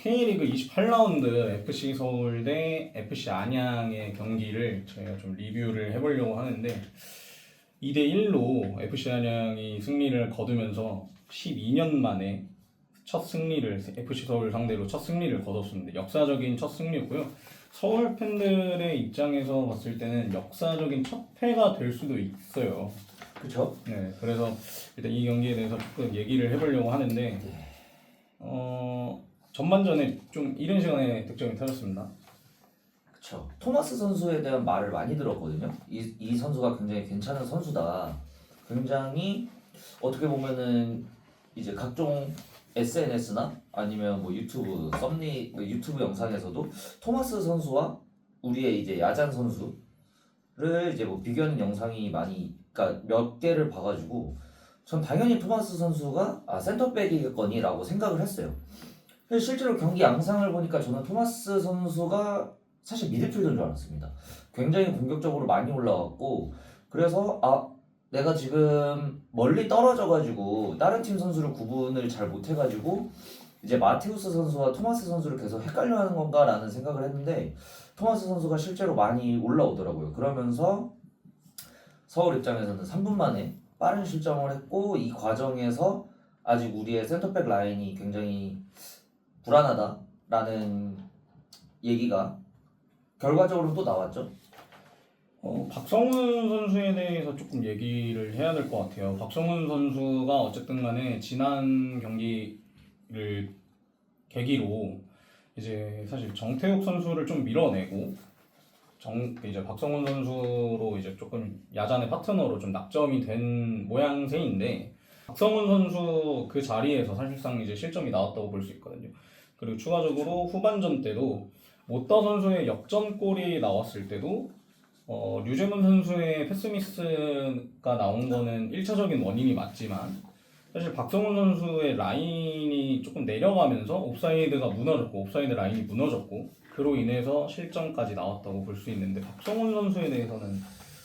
K리그 28라운드 FC 서울 대 FC 안양의 경기를 저희가 좀 리뷰를 해보려고 하는데 2대1로 FC 안양이 승리를 거두면서 12년 만에 첫 승리를 FC 서울 상대로 첫 승리를 거뒀습니다. 역사적인 첫 승리였고요. 서울 팬들의 입장에서 봤을 때는 역사적인 첫 패가 될 수도 있어요. 그렇죠? 네, 그래서 일단 이 경기에 대해서 조금 얘기를 해보려고 하는데 전반전에 좀 이른 시간에 득점이 터졌습니다. 그렇죠. 토마스 선수에 대한 말을 많이 들었거든요. 이 선수가 굉장히 괜찮은 선수다. 굉장히 어떻게 보면은 이제 각종 SNS나 아니면 뭐 유튜브 유튜브 영상에서도 토마스 선수와 우리의 이제 야잔 선수를 이제 뭐 비교하는 영상이 많이, 그러니까 몇 개를 봐가지고 전 당연히 토마스 선수가 센터백이겠거니라고 생각을 했어요. 근데 실제로 경기 양상을 보니까 저는 토마스 선수가 사실 미드필더인 줄 알았습니다. 굉장히 공격적으로 많이 올라왔고, 그래서 내가 지금 멀리 떨어져가지고 다른 팀 선수를 구분을 잘 못해가지고 이제 마테우스 선수와 토마스 선수를 계속 헷갈려하는 건가라는 생각을 했는데, 토마스 선수가 실제로 많이 올라오더라고요. 그러면서 서울 입장에서는 3분 만에 빠른 실점을 했고, 이 과정에서 아직 우리의 센터백 라인이 굉장히 불안하다라는 얘기가 결과적으로 또 나왔죠. 박성훈 선수에 대해서 조금 얘기를 해야 될 것 같아요. 박성훈 선수가 어쨌든 간에 지난 경기를 계기로 이제 사실 정태욱 선수를 좀 밀어내고 이제 박성훈 선수로 이제 조금 야잔의 파트너로 좀 낙점이 된 모양새인데, 박성훈 선수 그 자리에서 사실상 이제 실점이 나왔다고 볼 수 있거든요. 그리고 추가적으로 후반전 때도 모따 선수의 역전골이 나왔을 때도 류재문 선수의 패스미스가 나온 거는 1차적인 원인이 맞지만, 사실 박성훈 선수의 라인이 조금 내려가면서 옵사이드가 무너졌고 옵사이드 라인이 무너졌고 그로 인해서 실점까지 나왔다고 볼 수 있는데, 박성훈 선수에 대해서는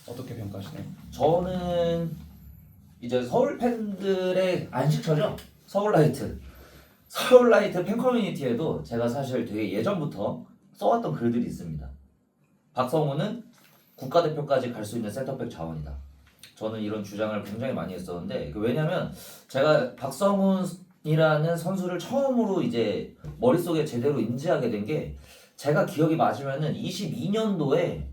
어떻게 평가하시나요? 저는 이제 서울 팬들의 안식처죠. 서울라이트 팬 커뮤니티에도 제가 사실 되게 예전부터 써왔던 글들이 있습니다. 박성훈은 국가대표까지 갈 수 있는 센터백 자원이다. 저는 이런 주장을 굉장히 많이 했었는데, 왜냐면 제가 박성훈이라는 선수를 처음으로 이제 머릿속에 제대로 인지하게 된 게, 제가 기억이 맞으면은 22년도에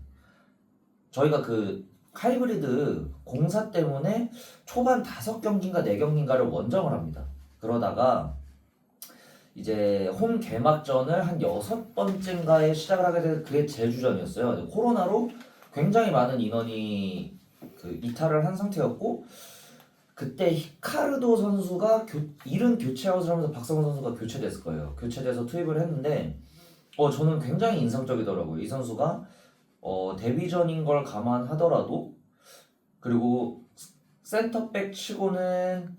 저희가 그 하이브리드 공사 때문에 초반 5경기인가 4경기인가를 원정을 합니다. 그러다가 이제 홈 개막전을 한 6번째인가에 시작을 하게 된, 그게 제주전이었어요. 코로나로 굉장히 많은 인원이 이탈을 한 상태였고, 그때 히카르도 선수가 이른 교체아웃을 하면서 박성훈 선수가 교체됐을 거예요. 교체돼서 투입을 했는데 저는 굉장히 인상적이더라고요. 이 선수가 데뷔전인 걸 감안하더라도, 그리고 센터백 치고는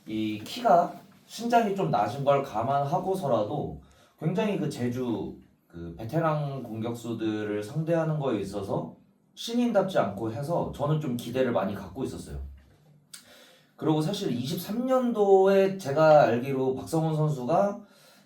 이 키가 신장이 좀 낮은 걸 감안하고서라도 굉장히 그 제주 그 베테랑 공격수들을 상대하는 거에 있어서 신인답지 않고 해서 저는 좀 기대를 많이 갖고 있었어요. 그리고 사실 23년도에 제가 알기로 박성훈 선수가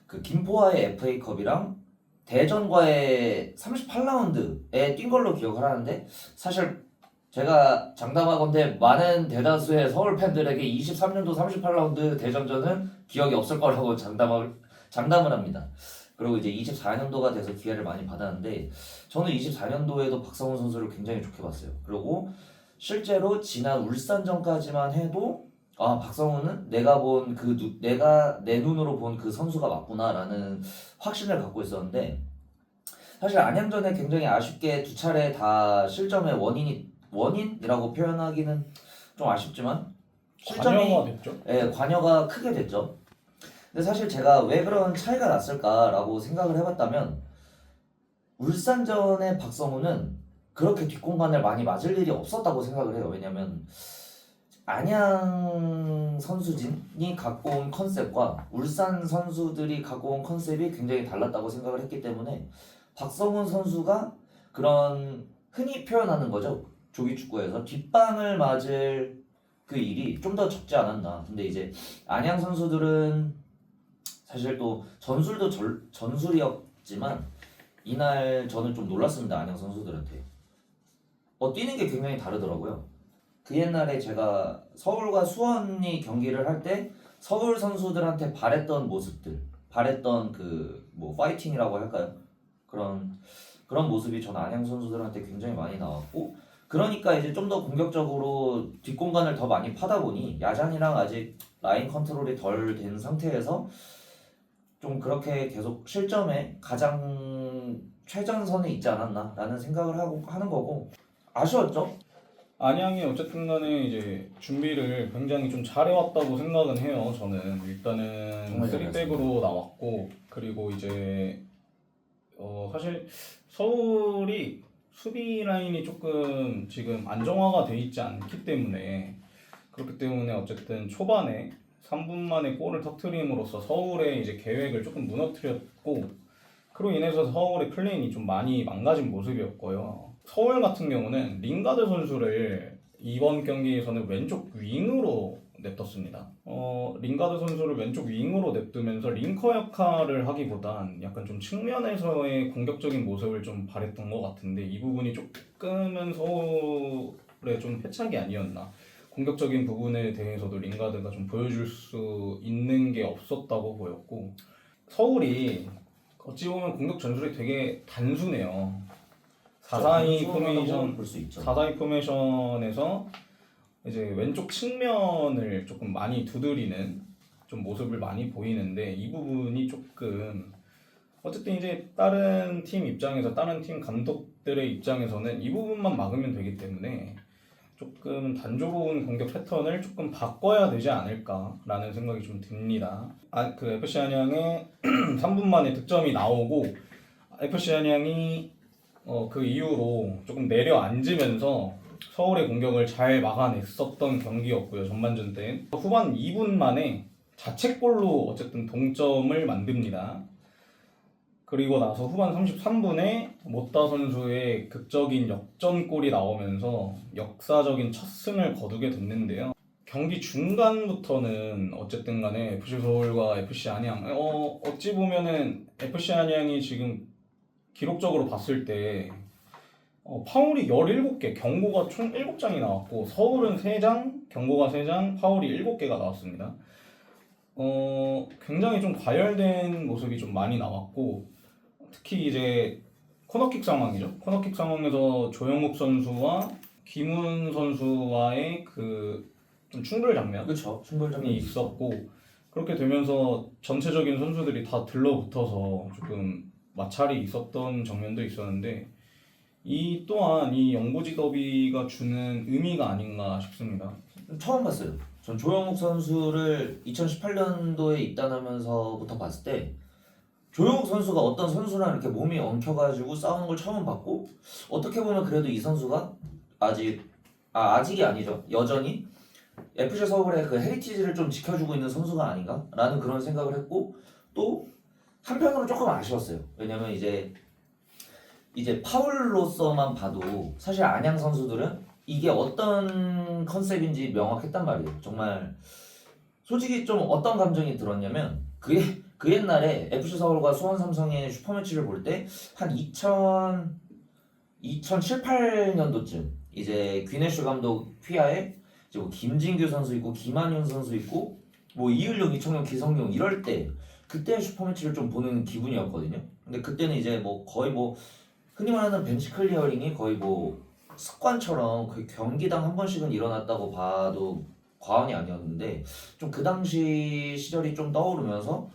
그 김포와의 FA컵이랑 대전과의 38라운드에 뛴 걸로 기억을 하는데, 사실 제가 장담하건대 많은 대다수의 서울 팬들에게 23년도 38라운드 대전전은 기억이 없을 거라고 장담을 합니다. 그리고 이제 24년도가 돼서 기회를 많이 받았는데, 저는 24년도에도 박성훈 선수를 굉장히 좋게 봤어요. 그리고 실제로 지난 울산전까지만 해도 박성훈은 내가 내 눈으로 본 그 선수가 맞구나라는 확신을 갖고 있었는데, 사실 안양전에 굉장히 아쉽게 2차례 다 실점의 원인이라고 표현하기는 좀 아쉽지만 관여가 됐죠? 관여가 크게 됐죠. 근데 사실 제가 왜 그런 차이가 났을까라고 생각을 해봤다면, 울산전의 박성훈은 그렇게 뒷공간을 많이 맞을 일이 없었다고 생각을 해요. 왜냐면 안양 선수진이 갖고 온 컨셉과 울산 선수들이 갖고 온 컨셉이 굉장히 달랐다고 생각을 했기 때문에, 박성훈 선수가 그런 흔히 표현하는 거죠, 조기축구에서 뒷방을 맞을 그 일이 좀 더 적지 않았나. 근데 이제 안양 선수들은 사실 또 전술도 전술이었지만 이날 저는 좀 놀랐습니다. 안양 선수들한테. 뛰는 게 굉장히 다르더라고요. 그 옛날에 제가 서울과 수원이 경기를 할 때 서울 선수들한테 바랬던 모습들, 바랬던 그 뭐 파이팅이라고 할까요? 그런 모습이 전 안양 선수들한테 굉장히 많이 나왔고, 그러니까 이제 좀 더 공격적으로 뒷공간을 더 많이 파다 보니 야잔이랑 아직 라인 컨트롤이 덜 된 상태에서 좀 그렇게 계속 실점에 가장 최전선에 있지 않았나라는 생각을 하는 거고, 아쉬웠죠? 안양이 어쨌든 간에 이제 준비를 굉장히 좀 잘해왔다고 생각은 해요. 저는 일단은 정말 잘했습니다. 3백으로 나왔고, 그리고 이제 사실 서울이 수비 라인이 조금 지금 안정화가 돼 있지 않기 때문에, 그렇기 때문에 어쨌든 초반에 3분 만에 골을 터트림으로써 서울의 이제 계획을 조금 무너뜨렸고, 그로 인해서 서울의 플레이이 좀 많이 망가진 모습이었고요. 서울 같은 경우는 링가드 선수를 이번 경기에서는 왼쪽 윙으로 냅뒀습니다. 링가드 선수를 왼쪽 윙으로 냅두면서 링커 역할을 하기보단 약간 좀 측면에서의 공격적인 모습을 좀 발했던 것 같은데, 이 부분이 조금은 서울의 좀 패착이 아니었나. 공격적인 부분에 대해서도 링가드가 좀 보여줄 수 있는 게 없었다고 보였고, 서울이 어찌 보면 공격 전술이 되게 단순해요. 4-4-2 포메이션, 볼수 있죠. 4-4-2 포메이션에서 이제 왼쪽 측면을 조금 많이 두드리는 좀 모습을 많이 보이는데, 이 부분이 조금 어쨌든 이제 다른 팀 입장에서, 다른 팀 감독들의 입장에서는 이 부분만 막으면 되기 때문에 조금 단조로운 공격 패턴을 조금 바꿔야 되지 않을까라는 생각이 좀 듭니다. 그 FC 안양의 3분 만에 득점이 나오고, FC 안양이 그 이후로 조금 내려앉으면서 서울의 공격을 잘 막아냈었던 경기였고요. 전반전 때 후반 2분 만에 자책골로 어쨌든 동점을 만듭니다. 그리고 나서 후반 33분에 모따 선수의 극적인 역전골이 나오면서 역사적인 첫 승을 거두게 됐는데요. 경기 중간부터는 어쨌든 간에 FC 서울과 FC 안양, 어찌 보면은 FC 안양이 지금 기록적으로 봤을 때 파울이 17개, 경고가 총 7장이 나왔고, 서울은 3장, 경고가 3장, 파울이 7개가 나왔습니다. 굉장히 좀 과열된 모습이 좀 많이 나왔고, 특히 이제 코너킥 상황이죠. 코너킥 상황에서 조영욱 선수와 김훈 선수와의 그 좀 충돌 장면이 그렇죠. 충돌장면이 있었고, 그렇게 되면서 전체적인 선수들이 다 들러붙어서 조금 마찰이 있었던 장면도 있었는데, 이 또한 이 영구지 더비가 주는 의미가 아닌가 싶습니다. 처음 봤어요. 전 조영욱 선수를 2018년도에 입단하면서부터 봤을 때 조영욱 선수가 어떤 선수랑 이렇게 몸이 엉켜가지고 싸우는 걸 처음 봤고, 어떻게 보면 그래도 이 선수가 아직이 아니죠. 여전히 FC 서울의 그 헤리티지를 좀 지켜주고 있는 선수가 아닌가라는 그런 생각을 했고, 또 한편으로 조금 아쉬웠어요. 왜냐면 이제 파울로서만 봐도 사실 안양 선수들은 이게 어떤 컨셉인지 명확했단 말이에요. 정말 솔직히 좀 어떤 감정이 들었냐면, 그 옛날에 FC 서울과 수원 삼성의 슈퍼매치를 볼 때 한 2007, 8년도쯤 이제 귀네슈 감독 휘하에 이제 뭐 김진규 선수 있고 김한윤 선수 있고 뭐 이을용, 이청용, 기성용 이럴 때 그때 슈퍼매치를 좀 보는 기분이었거든요. 근데 그때는 이제 뭐 거의 뭐 흔히 말하는 벤치 클리어링이 거의 뭐 습관처럼 거의 경기당 한 번씩은 일어났다고 봐도 과언이 아니었는데, 좀 그 당시 시절이 좀 떠오르면서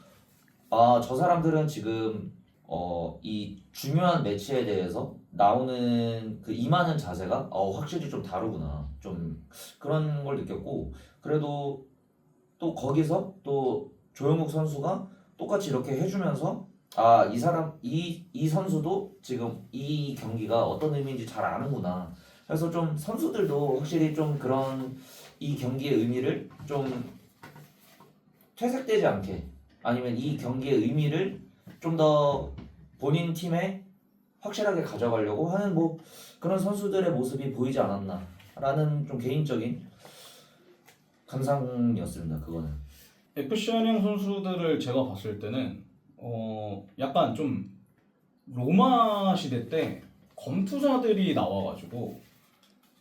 저 사람들은 지금 이 중요한 매치에 대해서 나오는 그 임하는 자세가 확실히 좀 다르구나, 좀 그런 걸 느꼈고, 그래도 또 거기서 또 조영욱 선수가 똑같이 이렇게 해주면서 이 선수도 지금 이 경기가 어떤 의미인지 잘 아는구나. 그래서 좀 선수들도 확실히 좀 그런 이 경기의 의미를 좀 퇴색되지 않게, 아니면 이 경기의 의미를 좀 더 본인 팀에 확실하게 가져가려고 하는 뭐 그런 선수들의 모습이 보이지 않았나라는 좀 개인적인 감상이었습니다. 그거는. FC 한양 선수들을 제가 봤을 때는 약간 좀 로마 시대 때 검투사들이 나와가지고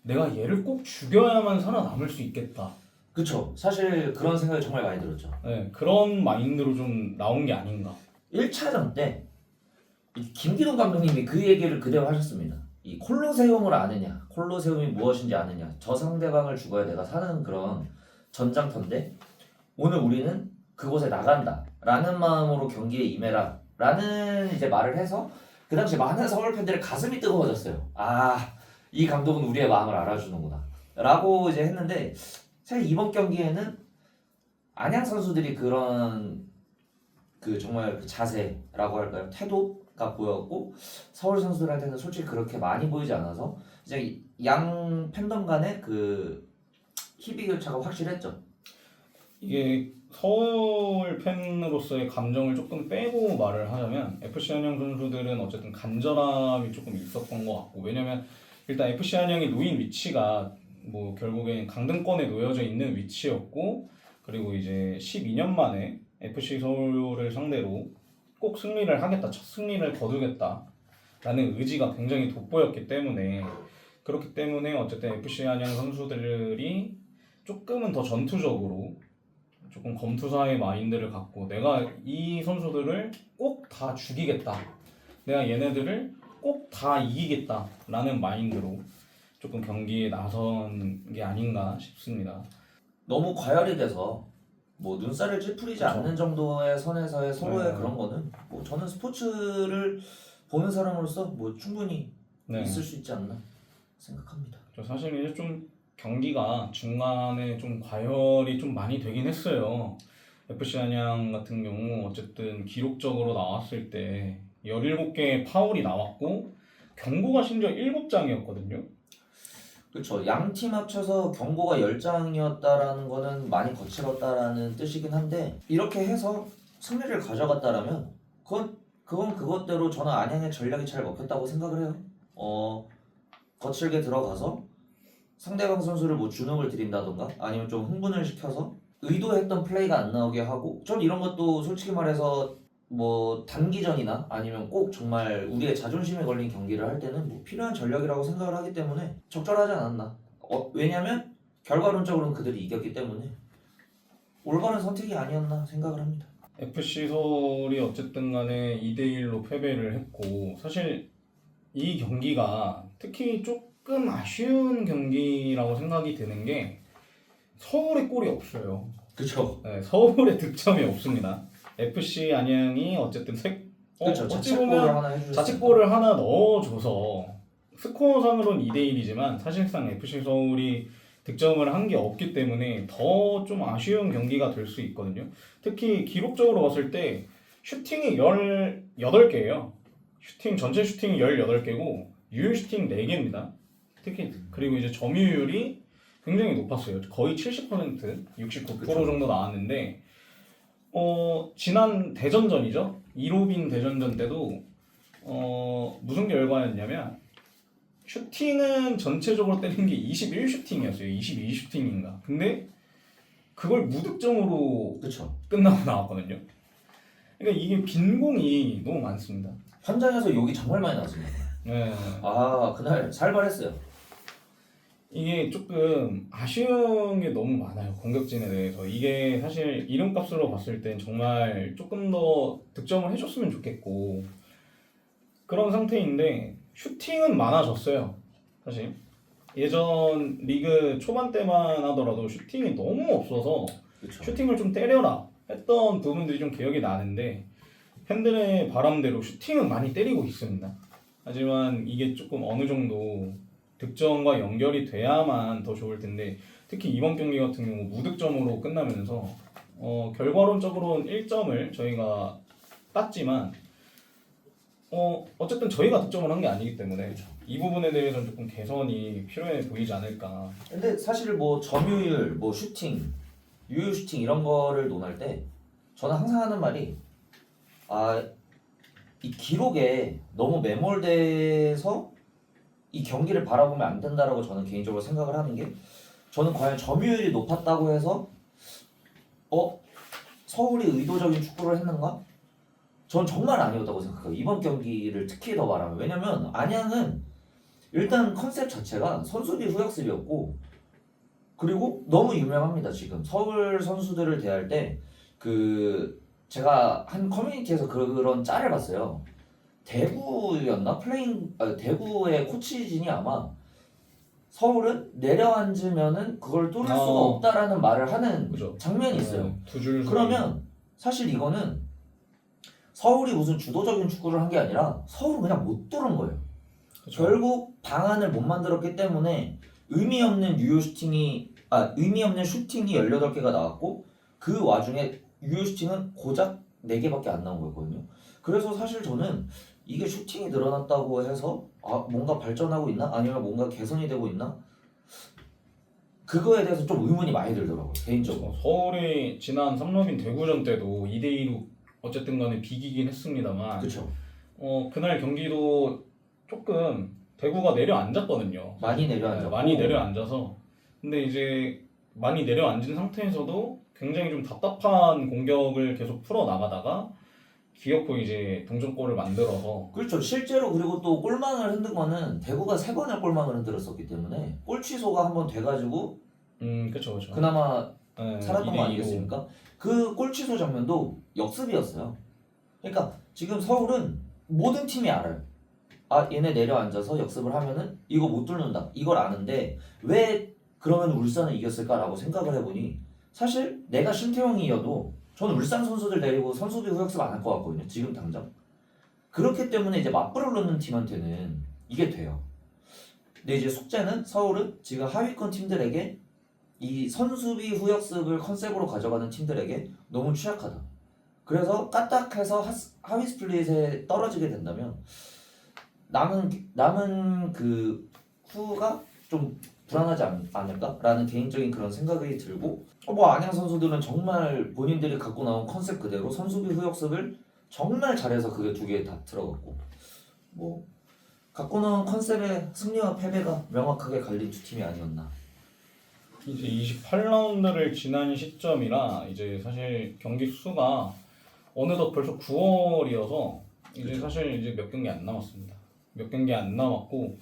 내가 얘를 꼭 죽여야만 살아남을 수 있겠다. 그쵸. 사실 그런 생각이 정말 많이 들었죠. 네, 그런 마인드로 좀 나온 게 아닌가. 1차전 때 이 김기동 감독님이 그 얘기를 그대로 하셨습니다. 이 콜로세움을 아느냐, 콜로세움이 무엇인지 아느냐, 저 상대방을 죽어야 내가 사는 그런 전장터인데 오늘 우리는 그곳에 나간다라는 마음으로 경기에 임해라라는 이제 말을 해서 그 당시 많은 서울 팬들의 가슴이 뜨거워졌어요. 아, 이 감독은 우리의 마음을 알아주는구나라고 이제 했는데 사실 이번 경기에는 안양 선수들이 그런 그 정말 그 자세라고 할까요? 태도가 보였고 서울 선수들한테는 솔직히 그렇게 많이 보이지 않아서 이제 양 팬덤 간의 그 희비 교차가 확실했죠. 이게 서울 팬으로서의 감정을 조금 빼고 말을 하자면 FC 한양 선수들은 어쨌든 간절함이 조금 있었던 것 같고, 왜냐면 일단 FC 한양이 놓인 위치가 뭐 결국엔 강등권에 놓여져 있는 위치였고, 그리고 이제 12년 만에 FC 서울을 상대로 꼭 승리를 하겠다, 첫 승리를 거두겠다라는 의지가 굉장히 돋보였기 때문에, 그렇기 때문에 어쨌든 FC 한양 선수들이 조금은 더 전투적으로 조금 검투사의 마인드를 갖고 내가 이 선수들을 꼭 다 죽이겠다, 내가 얘네들을 꼭 다 이기겠다라는 마인드로 조금 경기에 나선 게 아닌가 싶습니다. 너무 과열이 돼서 뭐 눈살을 찌푸리지 그쵸. 않는 정도의 선에서의 서로의 네. 그런 거는 뭐 저는 스포츠를 보는 사람으로서 뭐 충분히 네, 있을 수 있지 않나 생각합니다. 저 사실 이제 좀 경기가 중간에 좀 과열이 좀 많이 되긴 했어요. FC 한양 같은 경우 어쨌든 기록적으로 나왔을 때 17개의 파울이 나왔고 경고가 심지어 7장이었거든요. 그렇죠. 양 팀 합쳐서 경고가 10장이었다라는 거는 많이 거칠었다라는 뜻이긴 한데 이렇게 해서 승리를 가져갔다라면 그건 그것대로 저는 안양의 전략이 잘 먹혔다고 생각을 해요. 거칠게 들어가서 상대방 선수를 뭐 주눅을 들인다던가 아니면 좀 흥분을 시켜서 의도했던 플레이가 안 나오게 하고 전 이런 것도 솔직히 말해서 뭐 단기전이나 아니면 꼭 정말 우리의 자존심에 걸린 경기를 할 때는 뭐 필요한 전략이라고 생각을 하기 때문에 적절하지 않았나. 왜냐면 결과론적으로는 그들이 이겼기 때문에 올바른 선택이 아니었나 생각을 합니다. FC 서울이 어쨌든 간에 2대1로 패배를 했고, 사실 이 경기가 특히 조금 아쉬운 경기라고 생각이 드는 게 서울의 골이 없어요. 그렇죠. 네, 서울의 득점이 없습니다. FC 안양이 어쨌든 그렇죠. 어찌 자책골을 보면 하나 해주셨어요. 자책골을 하나 넣어줘서 스코어상으로는 2대1이지만 사실상 FC 서울이 득점을 한 게 없기 때문에 더 좀 아쉬운 경기가 될 수 있거든요. 특히 기록적으로 봤을 때 슈팅이 18개예요. 전체 슈팅이 18개고 유효 슈팅 4개입니다. 특히 그리고 이제 점유율이 굉장히 높았어요. 거의 70%, 69% 그쵸. 정도 나왔는데 지난 대전전이죠. 이로빈 대전전 때도 무슨 결과였냐면 슈팅은 전체적으로 때린 게 21슈팅이었어요. 22슈팅인가. 근데 그걸 무득점으로 그렇죠. 끝나고 나왔거든요. 그러니까 이게 빈공이 너무 많습니다. 현장에서 욕이 정말 많이 나왔습니다. 네. 아 그날 살벌했어요. 이게 조금 아쉬운 게 너무 많아요. 공격진에 대해서. 이게 사실 이름값으로 봤을 땐 정말 조금 더 득점을 해줬으면 좋겠고 그런 상태인데 슈팅은 많아졌어요. 사실 예전 리그 초반 때만 하더라도 슈팅이 너무 없어서 그렇죠. 슈팅을 좀 때려라 했던 부분들이 좀 기억이 나는데 팬들의 바람대로 슈팅은 많이 때리고 있습니다. 하지만 이게 조금 어느 정도 득점과 연결이 돼야만 더 좋을 텐데 특히 이번 경기 같은 경우 무득점으로 끝나면서 결과론적으로는 1점을 저희가 땄지만 어쨌든 저희가 득점을 한 게 아니기 때문에 그쵸. 이 부분에 대해서는 조금 개선이 필요해 보이지 않을까. 근데 사실 뭐 점유율, 뭐 슈팅, 유효 슈팅 이런 거를 논할 때 저는 항상 하는 말이 이 기록에 너무 매몰돼서 이 경기를 바라보면 안 된다라고 저는 개인적으로 생각을 하는 게 저는 과연 점유율이 높았다고 해서 서울이 의도적인 축구를 했는가? 전 정말 아니었다고 생각해요. 이번 경기를 특히 더 말하면. 왜냐면 안양은 일단 컨셉 자체가 선수비 후역습이었고, 그리고 너무 유명합니다. 지금 서울 선수들을 대할 때 그 제가 한 커뮤니티에서 그런 짤을 봤어요. 대구였나? 대구의 코치진이 아마 서울은 내려앉으면은 그걸 뚫을 수가 없다라는 말을 하는 그죠. 장면이 있어요. 두줄 그러면 사실 이거는 서울이 무슨 주도적인 축구를 한 게 아니라 서울은 그냥 못 뚫은 거예요. 결국 방안을 못 만들었기 때문에 의미 없는 슈팅이 18개가 나왔고, 그 와중에 유효 슈팅은 고작 4개밖에 안 나온 거였거든요. 그래서 사실 저는 이게 슈팅이 늘어났다고 해서 뭔가 발전하고 있나? 아니면 뭔가 개선이 되고 있나? 그거에 대해서 좀 의문이 많이 들더라고요, 개인적으로. 서울이 지난 삼루빈 대구전 때도 2대2로 어쨌든 간에 비기긴 했습니다만 그렇죠. 그날 경기도 조금 대구가 내려앉았거든요. 많이 내려앉았고. 많이 내려앉아서. 근데 이제 많이 내려앉은 상태에서도 굉장히 좀 답답한 공격을 계속 풀어나가다가 기어코 이제 동점골을 만들어서. 그렇죠. 실제로 그리고 또 골망을 흔든 거는 대구가 3번의 골망을 흔들었었기 때문에 골 취소가 한번 돼가지고 그쵸. 그나마 네, 살았던 거 2대2로. 아니겠습니까? 그 골 취소 장면도 역습이었어요. 그러니까 지금 서울은 모든 팀이 알아요. 얘네 내려앉아서 역습을 하면은 이거 못 뚫는다. 이걸 아는데 왜 그러면 울산을 이겼을까라고 생각을 해보니, 사실 내가 신태용이어도 저는 울산 선수들 데리고 선수비 후역습 안 할 것 같거든요. 지금 당장. 그렇기 때문에 이제 맞불을 놓는 팀한테는 이게 돼요. 근데 이제 숙제는 서울은 지금 하위권 팀들에게 이 선수비 후역습을 컨셉으로 가져가는 팀들에게 너무 취약하다. 그래서 까딱해서 하위 스플릿에 떨어지게 된다면 남은 그 후가 좀 불안하지 않을까라는 개인적인 그런 생각이 들고, 안양 선수들은 정말 본인들이 갖고 나온 컨셉 그대로 선수비 후역습을 정말 잘해서 그게 2개 다 들어갔고, 갖고 나온 컨셉의 승리와 패배가 명확하게 갈린 2팀이 아니었나. 이제 28라운드를 지난 시점이라 이제 사실 경기 수가 어느덧 벌써 9월이어서 이제 그쵸. 사실 이제 몇 경기 안 남았습니다. 몇 경기 안 남았고,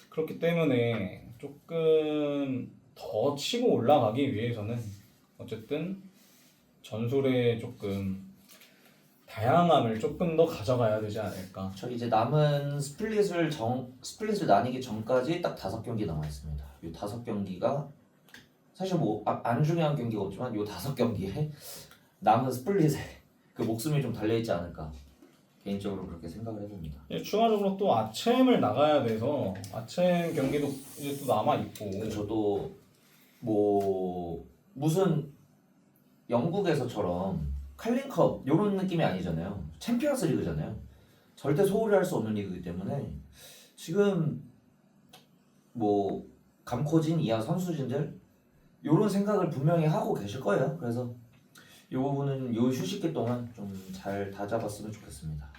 그렇기 때문에 조금 더 치고 올라가기 위해서는 어쨌든 전술의 조금 다양함을 조금 더 가져가야 되지 않을까. 저 이제 남은 스플릿을 나뉘기 전까지 딱 5경기 남아 있습니다. 이 5경기가 사실 안 중요한 경기가 없지만 이 5경기에 남은 스플릿에 그 목숨이 좀 달려 있지 않을까, 개인적으로 그렇게 생각을 해봅니다. 추가적으로 또 아챔을 나가야 돼서 아챔 경기도 이제 또 남아 있고. 저도 무슨 영국에서처럼 칼링컵 이런 느낌이 아니잖아요. 챔피언스 리그잖아요. 절대 소홀히 할 수 없는 리그이기 때문에 지금 감코진 이하 선수진들 이런 생각을 분명히 하고 계실 거예요. 그래서 이 부분은 이 휴식기 동안 좀 잘 다잡았으면 좋겠습니다.